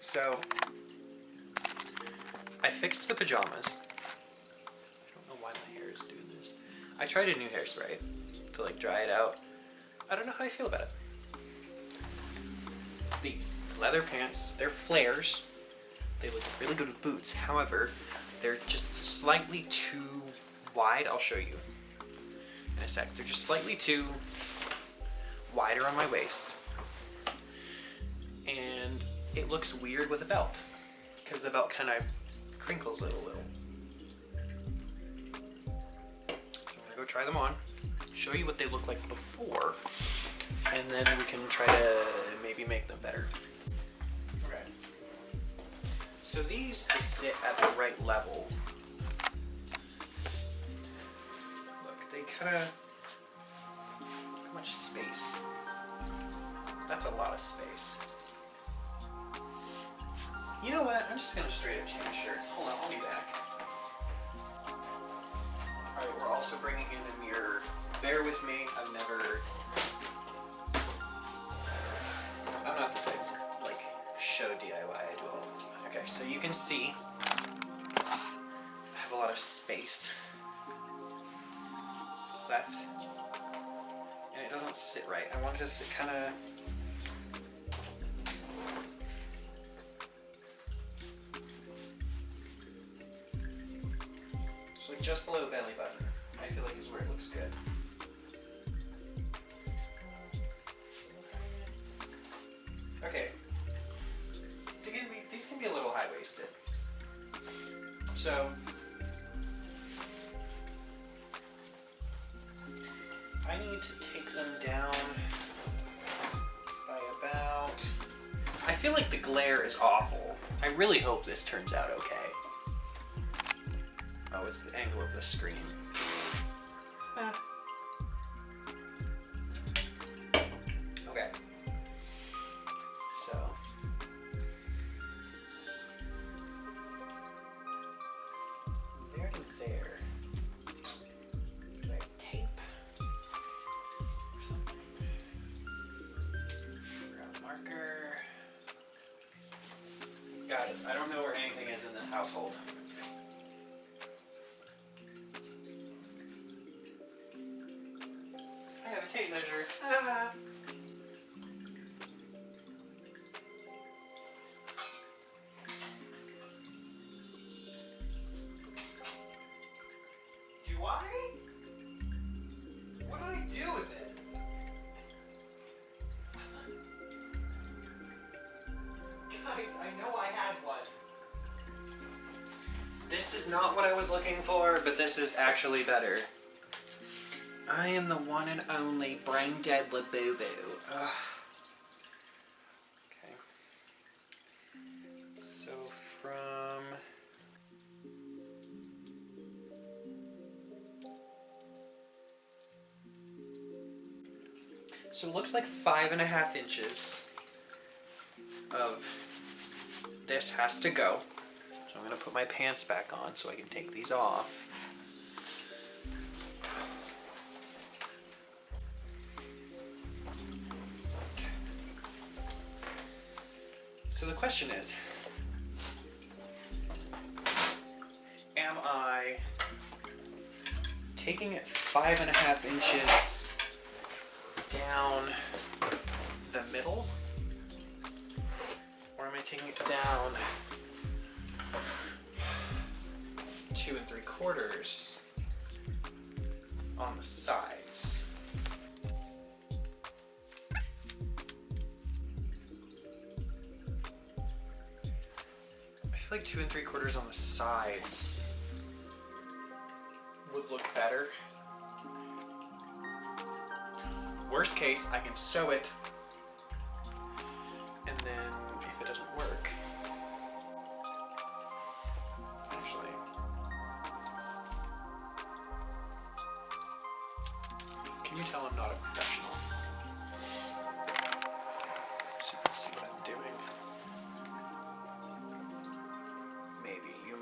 So, I fixed the pajamas. I don't know why my hair is doing this. I tried a new hairspray to like dry it out. I don't know how I feel about it. These leather pants, they're flares. They look really good with boots. However, they're just slightly too wide. I'll show you in a sec. They're just slightly too wider on my waist. And it looks weird with a belt because the belt kind of crinkles it a little. So I'm gonna go try them on, show you what they look like before, and then we can try to maybe make them better. Okay. So these just sit at the right level. Look, they kind of, how much space? That's a lot of space. You know what? I'm just gonna straight up change shirts. Hold on, I'll be back. Alright, we're also bringing in a mirror. Bear with me, I'm not the type to like show DIY, I do all the time. Okay, so you can see I have a lot of space left. And it doesn't sit right. I want it to sit kinda so just below the belly button, I feel like is where it looks good. Okay, these can be a little high-waisted. So, I need to take them down by about, I feel like the glare is awful. I really hope this turns out okay. Oh, it's the angle of the screen. Okay. So. There to there. Do I have tape? Or something? Grab a marker. Guys, I don't know where anything is in this household. Tape measure. Do I? What did I do with it? Guys, I know I had one. This is not what I was looking for, but this is actually better. I am the one and only brain dead Labubu. Ugh. Okay. So from it looks like 5.5 inches of this has to go. So I'm gonna put my pants back on so I can take these off. So the question is, am I taking it 5.5 inches down the middle, or am I taking it down 2 3/4 on the sides? I feel like 2 3/4 on the sides would look better. Worst case, I can sew it, and then if it doesn't work, actually, can you tell I'm not a professional? So you can see what I'm doing.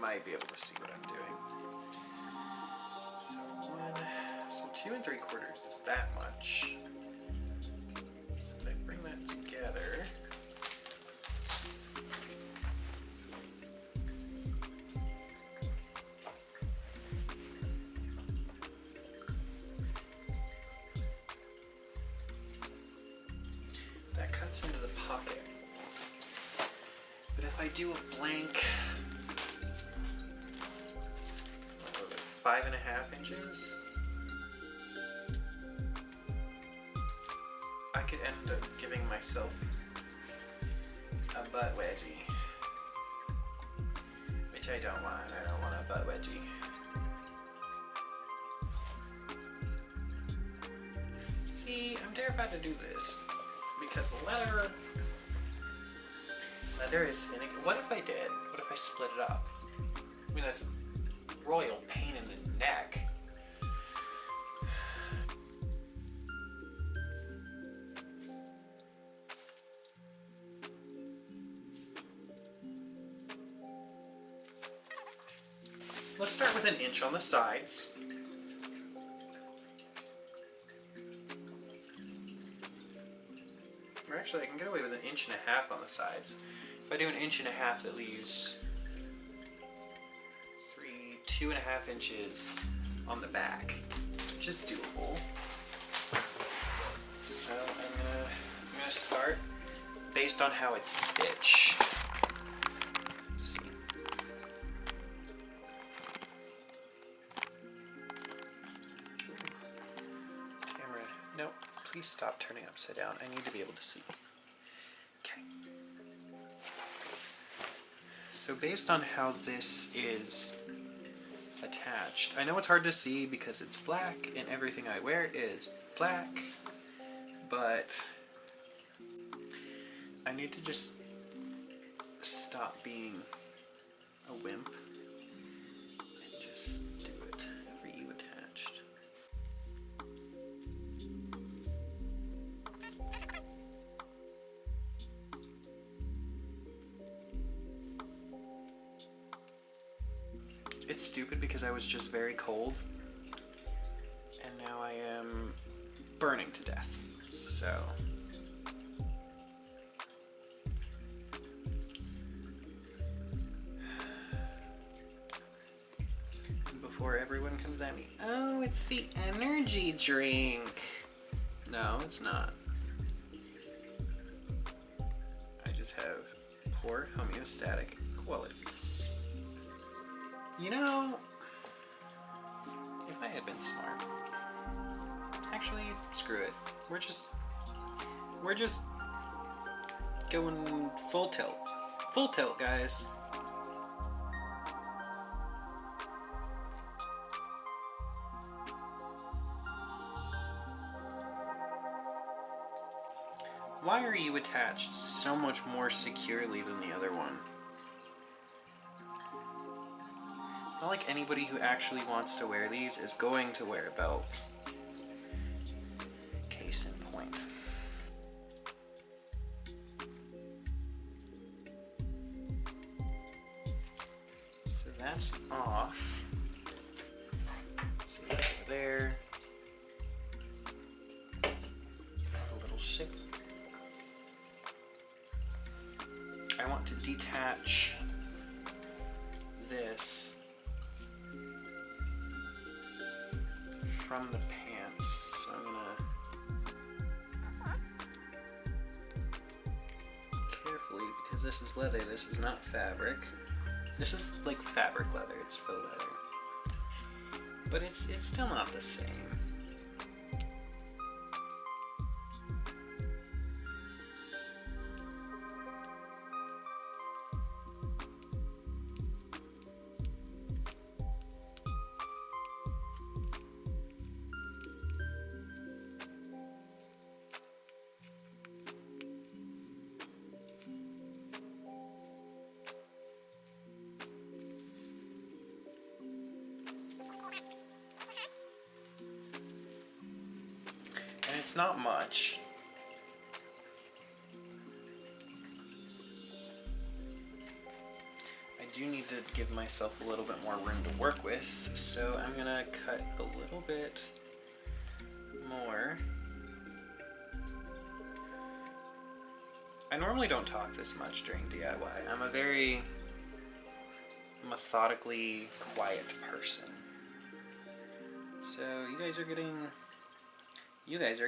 Might be able to see what I'm doing. So 2 3/4 is that much. So if I bring that together, fits into the pocket. But if I do a blank, what was it, 5.5 inches? I could end up giving myself a butt wedgie. Which I don't want. I don't want a butt wedgie. See, I'm terrified to do this because the leather is finicky. What if I did? What if I split it up? I mean, that's a royal pain in the neck. Let's start with 1 inch on the sides. Or actually, I can get away with 1.5 inches on the sides. If I do 1.5 inches, that leaves 2.5 inches on the back, which is doable. So I'm gonna start based on how it's stitched. Let's see. Camera, no, please stop turning upside down. I need to be able to see. Okay. So based on how this is attached, I know it's hard to see because it's black and everything I wear is black, but I need to just stop being a wimp and just do it re-attached. It's stupid because I was just very cold and now I am burning to death. So before everyone comes at me, oh, it's the energy drink. No, it's not. I just have poor homeostatic qualities. You know, if I had been smart, actually, screw it. We're just going full tilt. Full tilt, guys. Why are you attached so much more securely than the other one? It's not like anybody who actually wants to wear these is going to wear a belt. Case in point. So that's off. See that over there. A little ship. I want to detach this from the pants, so I'm gonna carefully, because this is leather, this is not fabric. This is like fabric leather, it's faux leather. But it's still not the same. And it's not much. I do need to give myself a little bit more room to work with, so I'm gonna cut a little bit more. I normally don't talk this much during DIY. I'm a very methodically quiet person. So you guys are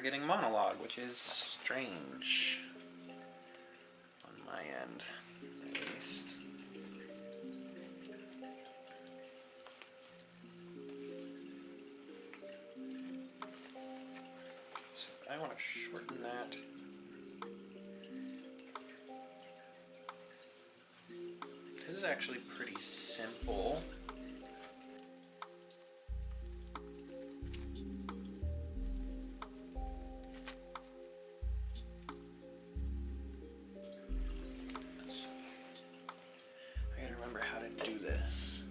getting monologue, which is strange. my end, at least. So I want to shorten that. This is actually pretty simple. I gotta remember how to do this.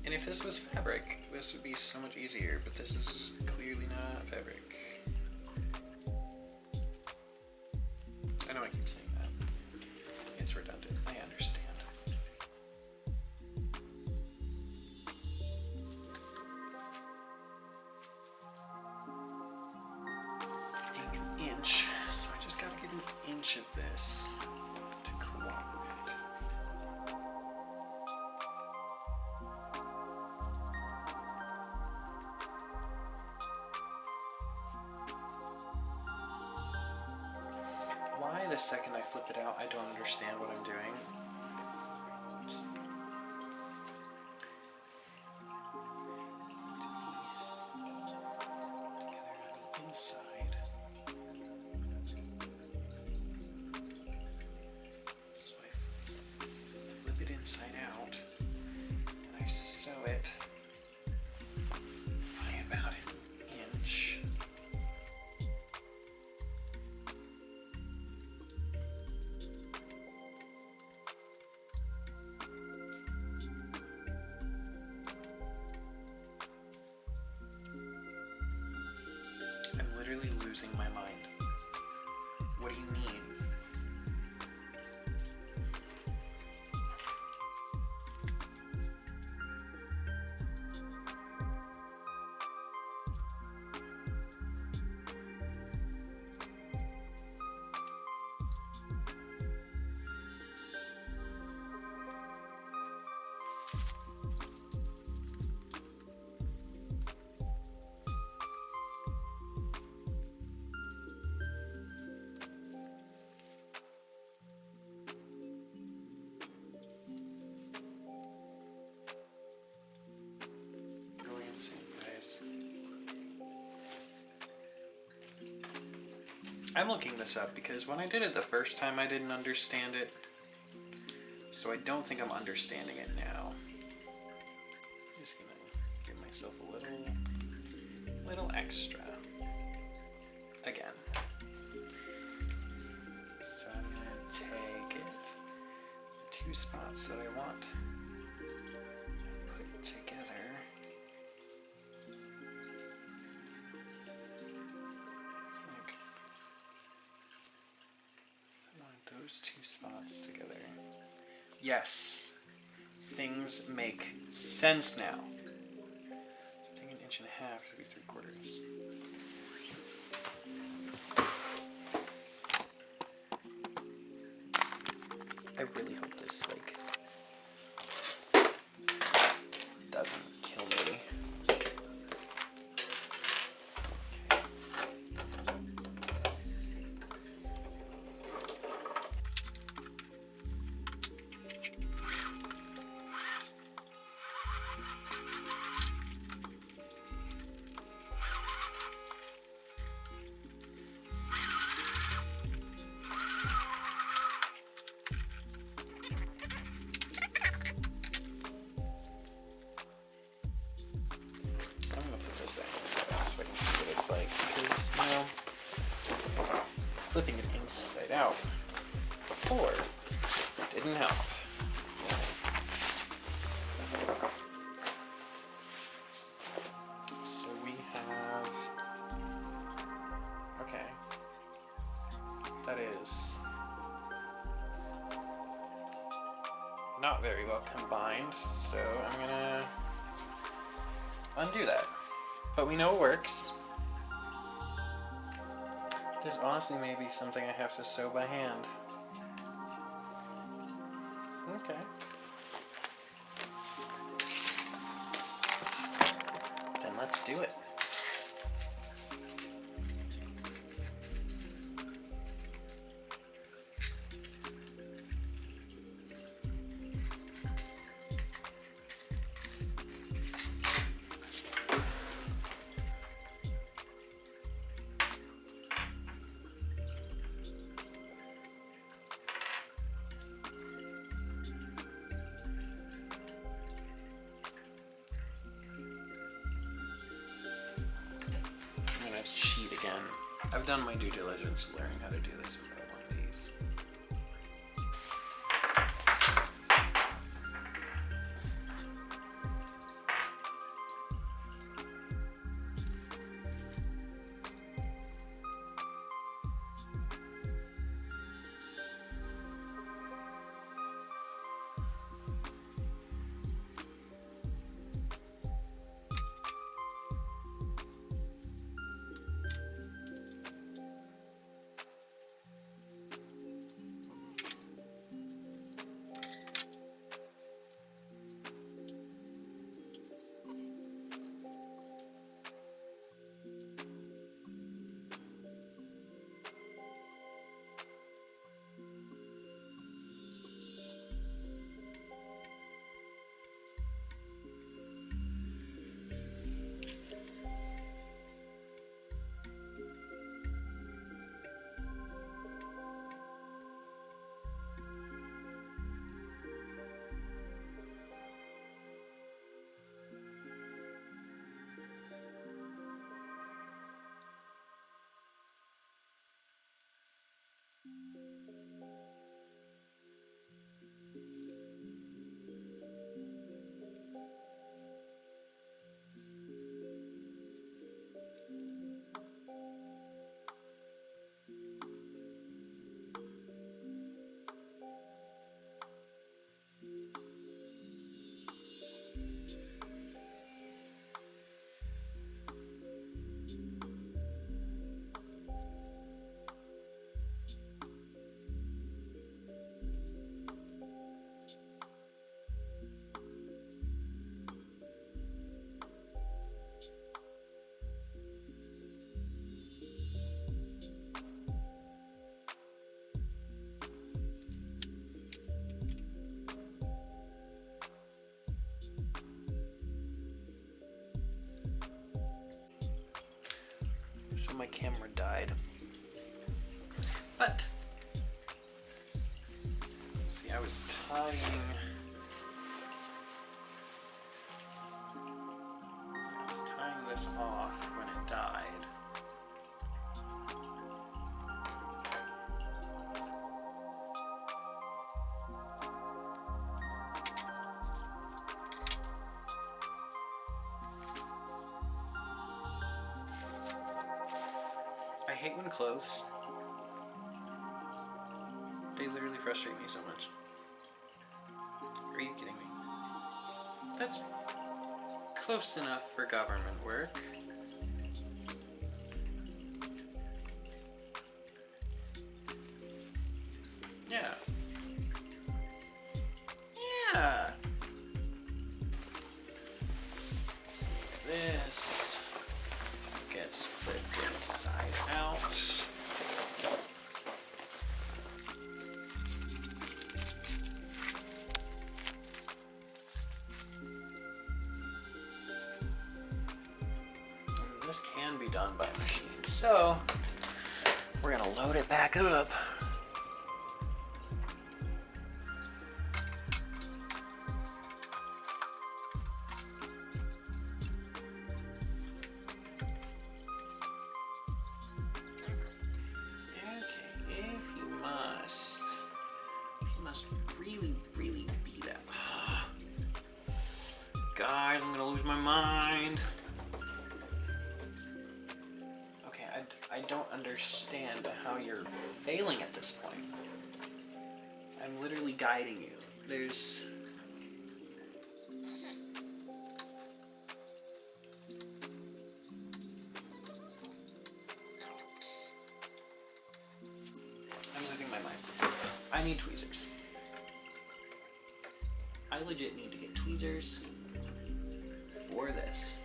And if this was fabric, this would be so much easier, but this is clearly not fabric. I know I keep saying that. It's redundant, I understand. An inch, so I just gotta get an inch of this to cooperate. Why the second I flip it out, I don't understand what I'm doing. Together on the inside. So I flip it inside out, and I sew it by about an inch. I'm literally losing my mind. What do you mean? I'm looking this up because when I did it the first time I didn't understand it, so I don't think I'm understanding it now. I'm just gonna give myself a little extra again. So I'm gonna take it, the two spots that I want, put it together. Those two spots together. Yes, things make sense now. So taking an inch and a half should be 3/4. I really hope this doesn't kill me. Because, flipping it inside out before didn't help. So we have, okay, that is not very well combined, so I'm gonna undo that. But we know it works. This honestly may be something I have to sew by hand. Okay. let's do it. Cheat again. I've done my due diligence learning how to do this without one of these. So my camera died. But see, I was tying this off when it died. I hate when clothes, they literally frustrate me so much. Are you kidding me? That's close enough for government work. Yeah. Yeah. See, this gets flipped inside out. And this can be done by machine, so we're gonna load it back up. Really be that. Guys, I'm gonna lose my mind. Okay, I don't understand how you're failing at this point. I'm literally guiding you. There's... I'm losing my mind. I need tweezers. I legit need to get tweezers for this.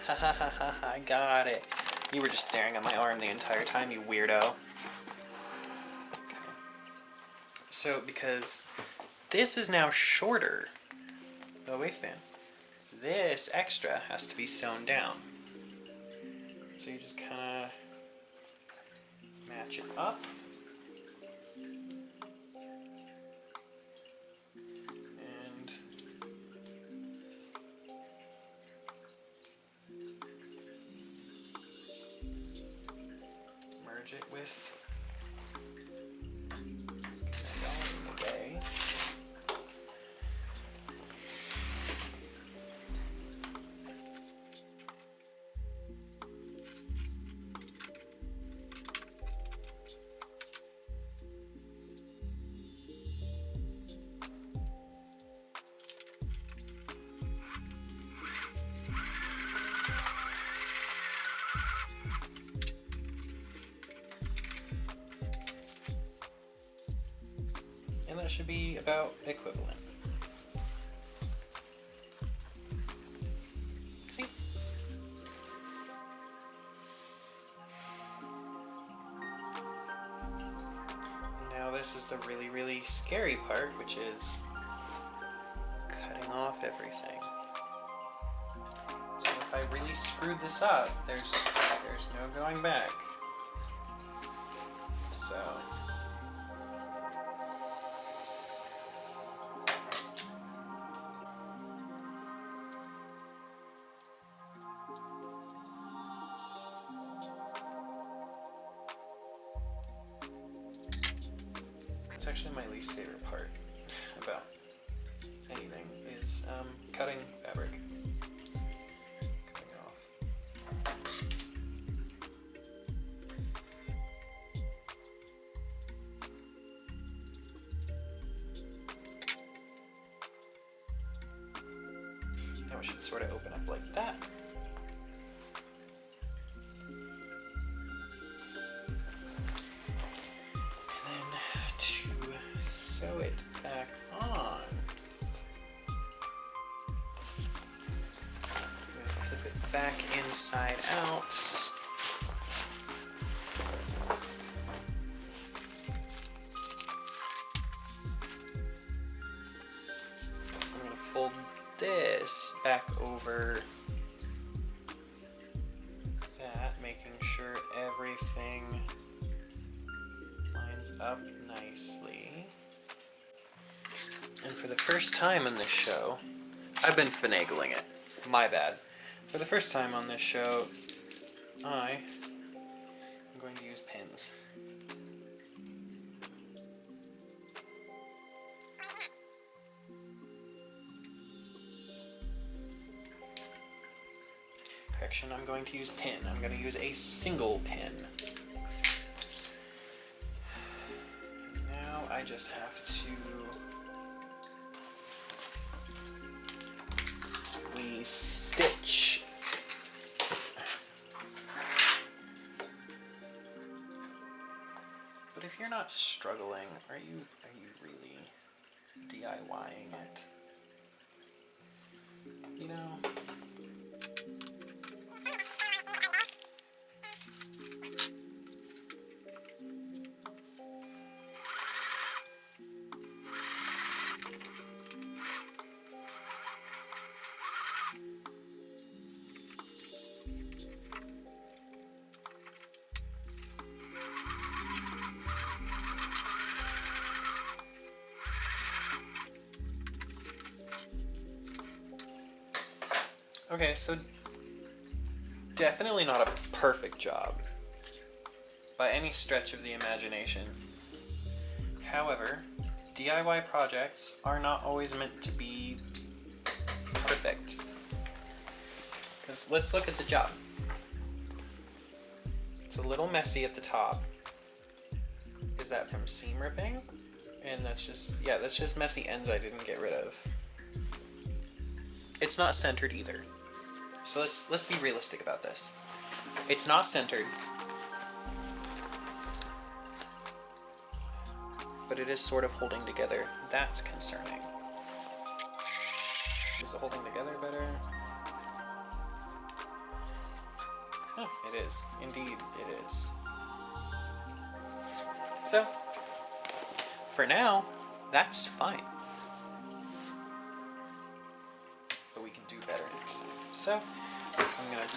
Ha ha ha ha, I got it. You were just staring at my arm the entire time, you weirdo. So, because this is now shorter, the waistband, this extra has to be sewn down. So you just kind of match it up. And merge it with the way. And that should be about equivalent. See? Now this is the really, really scary part, which is cutting off everything. So if I really screwed this up, there's no going back. So it's actually my least favorite part about anything is cutting fabric. Cutting it off. Now it should sort of open up like that. Sew it back on. Flip it back inside out. I'm going to fold this back over that, making sure everything lines up nicely. And for the first time in this show, I've been finagling it. My bad. For the first time on this show, I am going to use pins. Correction, I'm going to use pin. I'm going to use a single pin. Now I just have to stitch. But if you're not struggling, are you really DIYing it? You know? Okay, so definitely not a perfect job by any stretch of the imagination. However, DIY projects are not always meant to be perfect. Because let's look at the job. It's a little messy at the top. Is that from seam ripping? And that's just messy ends I didn't get rid of. It's not centered either. So let's be realistic about this. It's not centered, but it is sort of holding together. That's concerning. Is it holding together better? Oh, it is. Indeed, it is. So, for now, that's fine. But we can do better next time. So, I'm gonna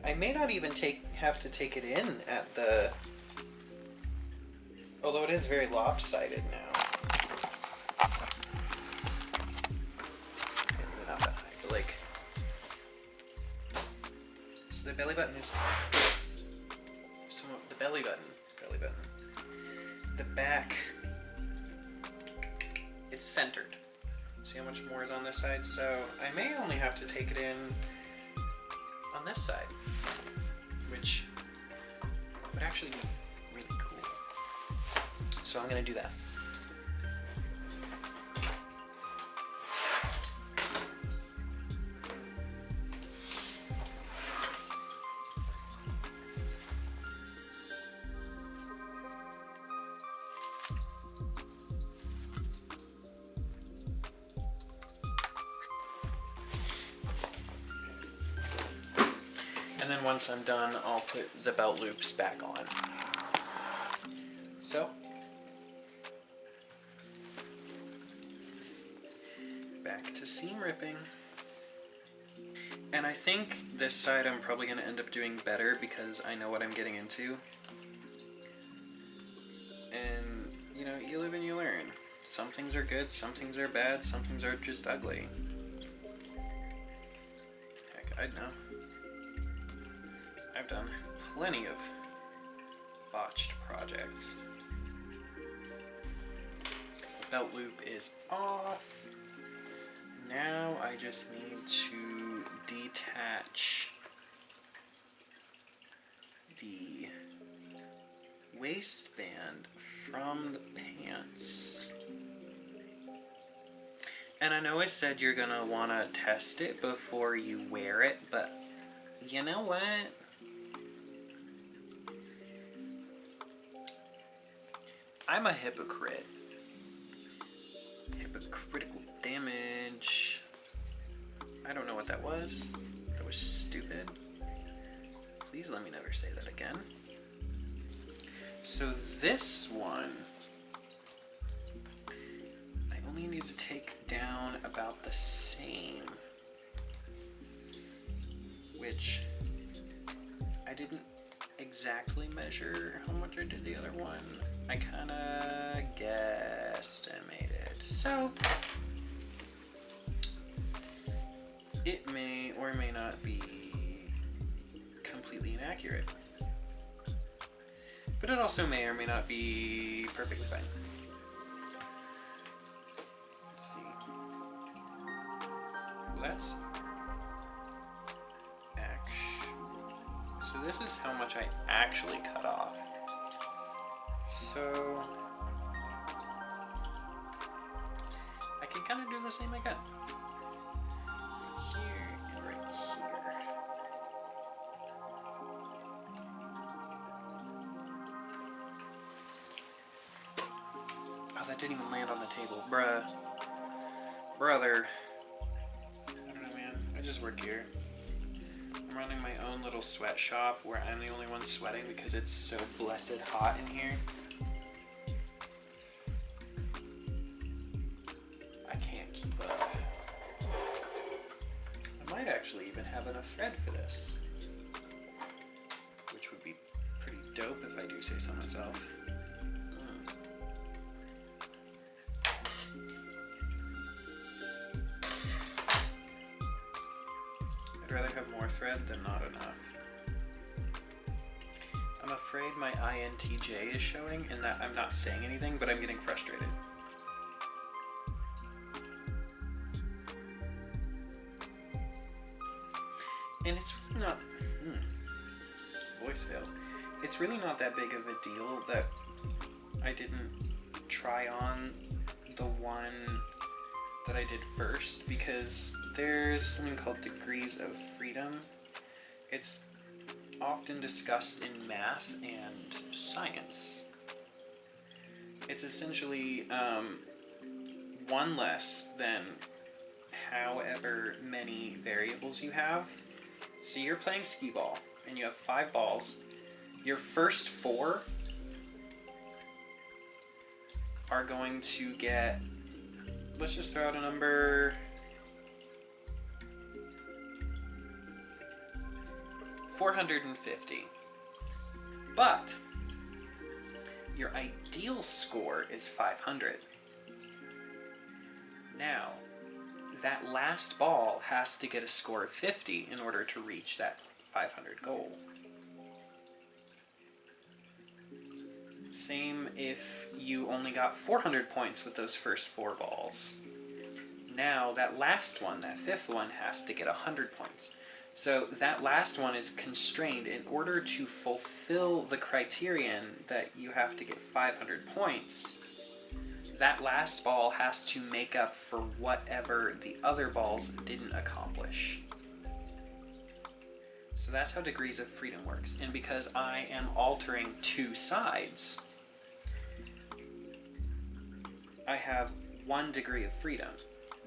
I may not even have to take it in at the... Although it is very lopsided now. Maybe not that high, but like... So the belly button is... the belly button. The back... It's centered. See how much more is on this side? So I may only have to take it in on this side, which would actually be really cool. So I'm going to do that. And then once I'm done, I'll put the belt loops back on. So, back to seam ripping. And I think this side I'm probably going to end up doing better because I know what I'm getting into. And, you know, you live and you learn. Some things are good, some things are bad, some things are just ugly. Heck, I'd know. I've done plenty of botched projects. The belt loop is off. Now I just need to detach the waistband from the pants. And I know I said you're gonna wanna test it before you wear it, but you know what? I'm a hypocrite. Hypocritical damage. I don't know what that was. That was stupid. Please let me never say that again. So this one, I only need to take down about the same. Which I didn't exactly measure how much I did the other one. I kinda guesstimated. So, it may or may not be completely inaccurate. But it also may or may not be perfectly fine. Let's see. Well, that's... So this is how much I actually cut off. So I can kind of do the same again. Right here and right here. Oh, that didn't even land on the table. Bruh. Brother. I don't know, man. I just work here. I'm running my own little sweatshop where I'm the only one sweating because it's so blessed hot in here. I can't keep up. I might actually even have enough thread for this, which would be pretty dope if I do say so myself. I'd rather have more thread than not enough. I'm afraid my INTJ is showing and that I'm not saying anything, but I'm getting frustrated. And it's really not... voice failed. It's really not that big of a deal that I didn't try on the one that I did first, because there's something called degrees of freedom. It's often discussed in math and science. It's essentially one less than however many variables you have. So you're playing skee ball, and you have 5 balls. Your first 4 are going to get, let's just throw out a number, 450. But your ideal score is 500. Now, that last ball has to get a score of 50 in order to reach that 500 goal. Same if you only got 400 points with those first 4 balls. Now, that last one, that 5th one, has to get 100 points. So that last one is constrained. In order to fulfill the criterion that you have to get 500 points, that last ball has to make up for whatever the other balls didn't accomplish. So that's how degrees of freedom works. And because I am altering 2 sides, I have 1 degree of freedom,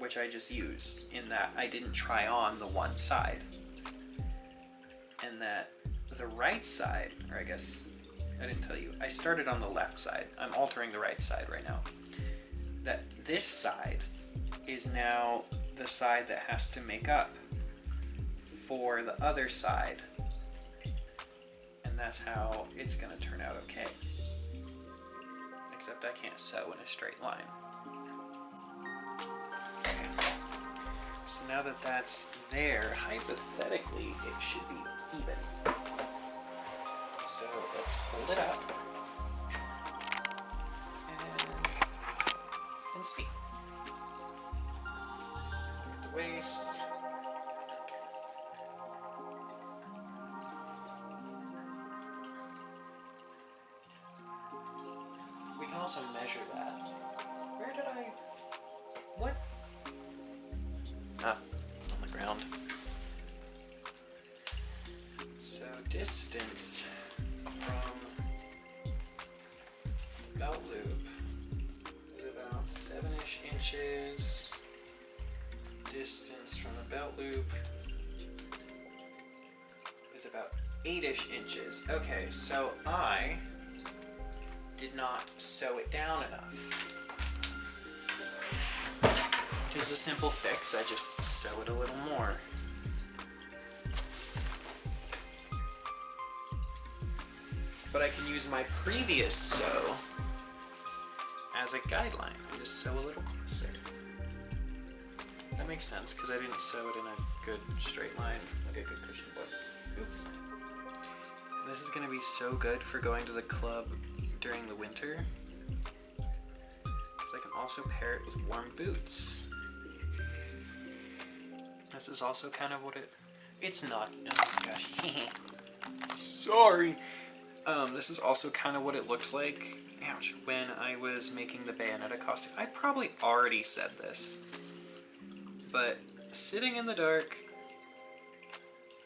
which I just used in that I didn't try on the one side. And that the right side, or I guess I didn't tell you, I started on the left side. I'm altering the right side right now. That this side is now the side that has to make up for the other side. And that's how it's going to turn out okay. Except I can't sew in a straight line. Okay. So now that that's there, hypothetically, it should be even. So let's hold it up and see. At the waist. We can also measure that. Where did I... What? Ah, it's on the ground. So distance from the belt loop is about 7-ish inches. Distance from the belt loop is about 8-ish inches. Okay, so I did not sew it down enough. Just a simple fix, I just sew it a little more. But I can use my previous sew as a guideline. I just sew a little closer. That makes sense, because I didn't sew it in a good straight line, like a good Christian boy. Oops. And this is going to be so good for going to the club during the winter, because I can also pair it with warm boots. This is also kind of what it's not, oh my gosh, sorry. This is also kind of what it looked like, ouch, when I was making the Bayonetta costume. I probably already said this, but sitting in the dark,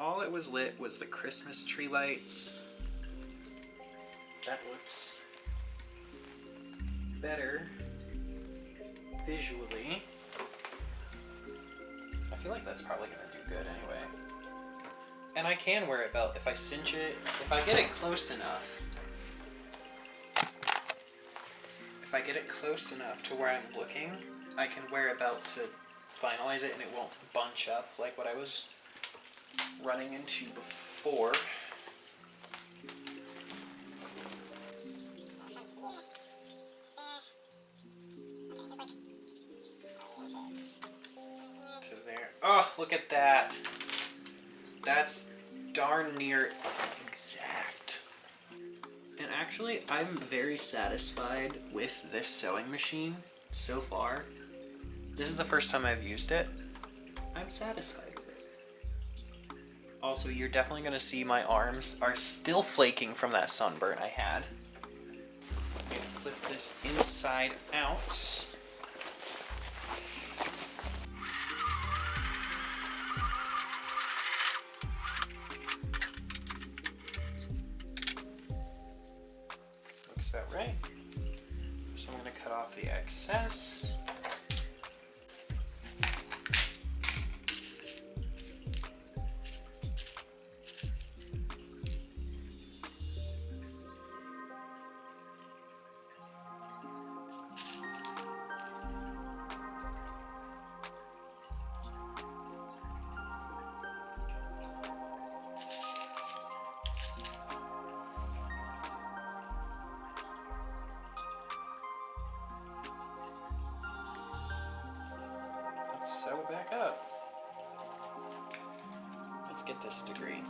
all it was lit was the Christmas tree lights. That looks better visually. I feel like that's probably going to do good anyway. And I can wear a belt if I cinch it, if I get it close enough. If I get it close enough to where I'm looking, I can wear a belt to finalize it and it won't bunch up like what I was running into before. To there. Oh, look at that. That's darn near exact. And actually, I'm very satisfied with this sewing machine so far. This is the first time I've used it. I'm satisfied with it. Also, you're definitely going to see my arms are still flaking from that sunburn I had. I'm going to flip this inside out. Looks about right. So I'm going to cut off the excess. sew it back up. Let's get this degree.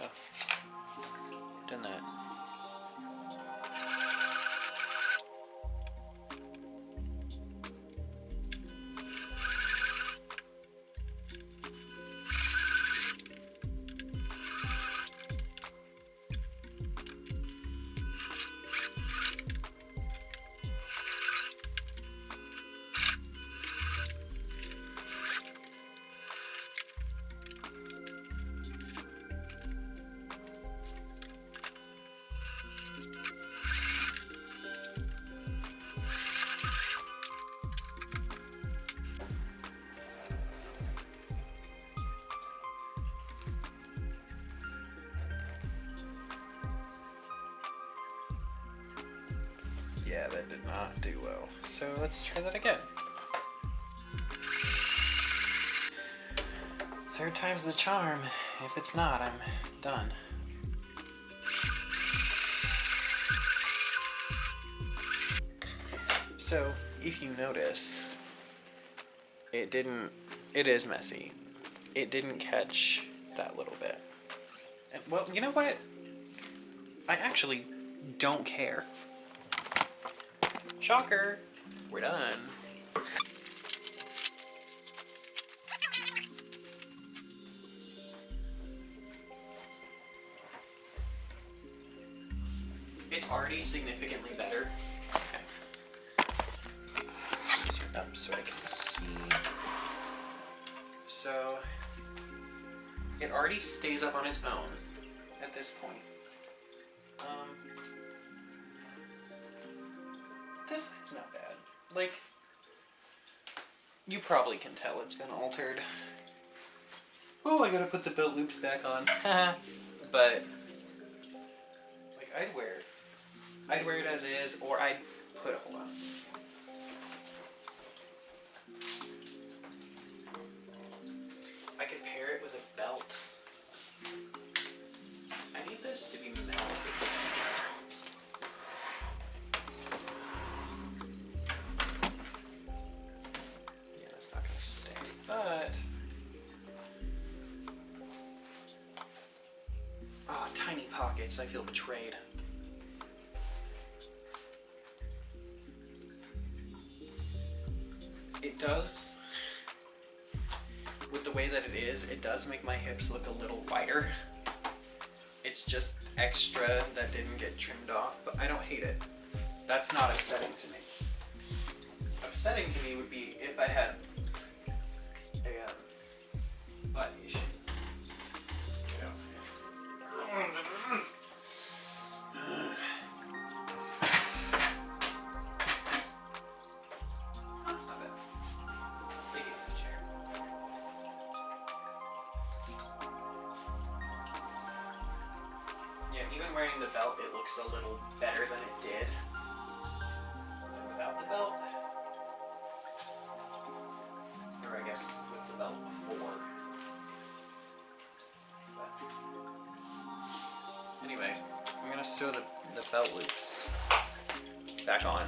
Oh, done that. Yeah, that did not do well. So let's try that again. Third time's the charm. If it's not, I'm done. So, if you notice, it is messy. It didn't catch that little bit. And, well, you know what? I actually don't care. Shocker! We're done. It's already significantly better. Okay. Turn it up so I can see. So, it already stays up on its own at this point. This side's not bad. Like, you probably can tell it's been altered. Oh, I gotta put the belt loops back on. But, like, I'd wear it as is, or I'd put, hold on. I could pair it with a belt. I need this to be mounted somewhere. Yeah, that's not gonna stay, but... Oh, tiny pockets, I feel betrayed. It does, with the way that it does make my hips look a little wider. It's just extra that didn't get trimmed off, but I don't hate it. That's not upsetting to me. Upsetting to me would be if I had a butt issue. That's not bad. Stick it in the chair. Yeah, even wearing the belt, it looks a little better than it did than without the belt. Or I guess with the belt before. But anyway, I'm gonna sew the belt loops back on.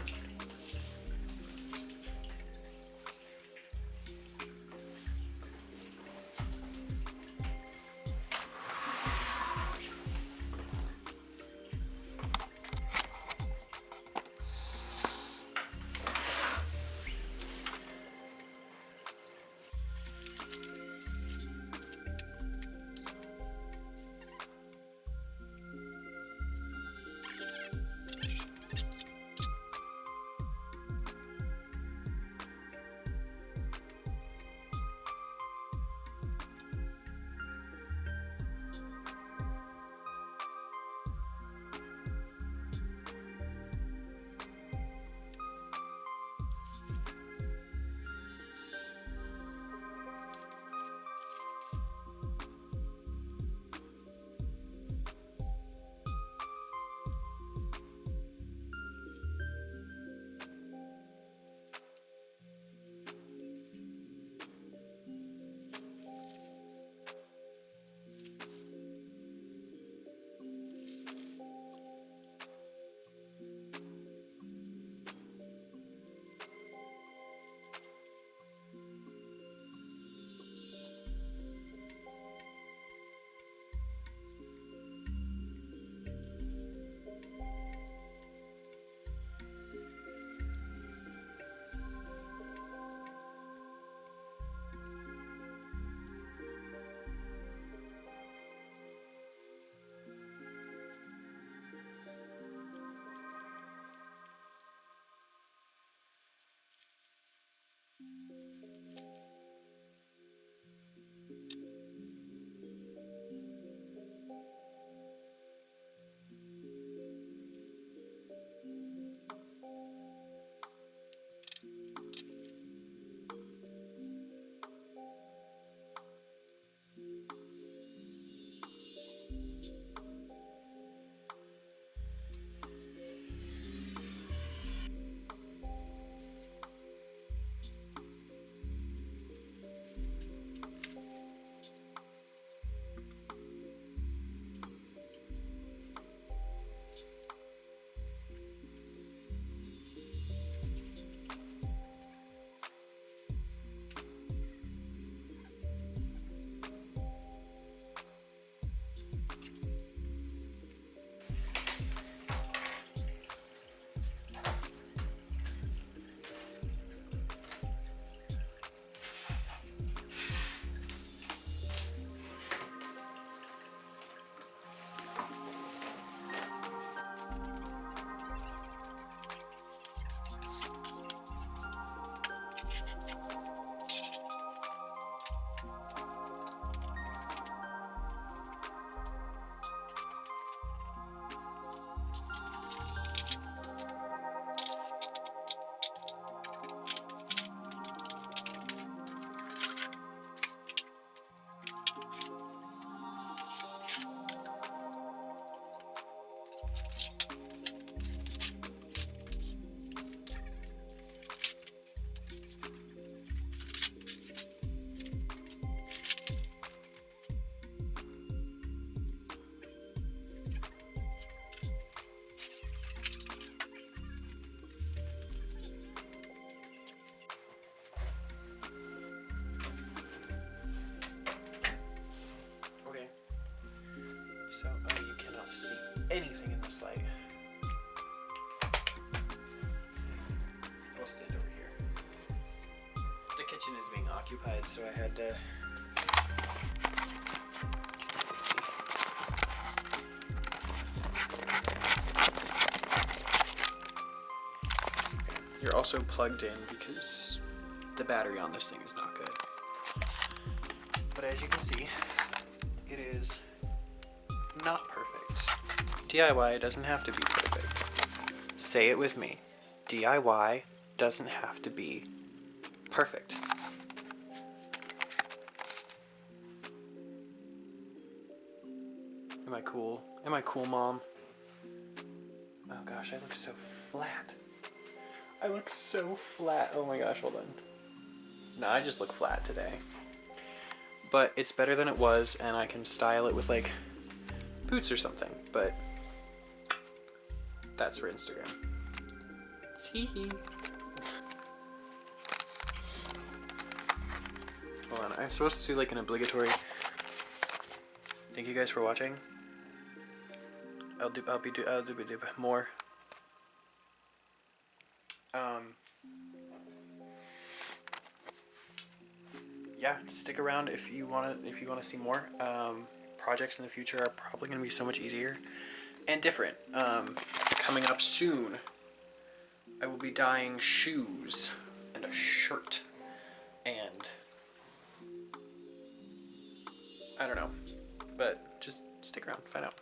anything in this light. I'll stand over here. The kitchen is being occupied, so I had to. You're also plugged in because the battery on this thing is not good. But as you can see, it is not perfect. DIY doesn't have to be perfect. Say it with me. DIY doesn't have to be perfect. Am I cool? Am I cool, Mom? Oh gosh, I look so flat. I look so flat. Oh my gosh, hold on. No, I just look flat today. But it's better than it was, and I can style it with like boots or something. But that's for Instagram. Tee-hee. Hold on, I'm supposed to do like an obligatory. Thank you guys for watching. I'll do more. Yeah, stick around if you wanna see more. Projects in the future are probably gonna be so much easier and different. Coming up soon, I will be dyeing shoes and a shirt, and I don't know, but just stick around, find out.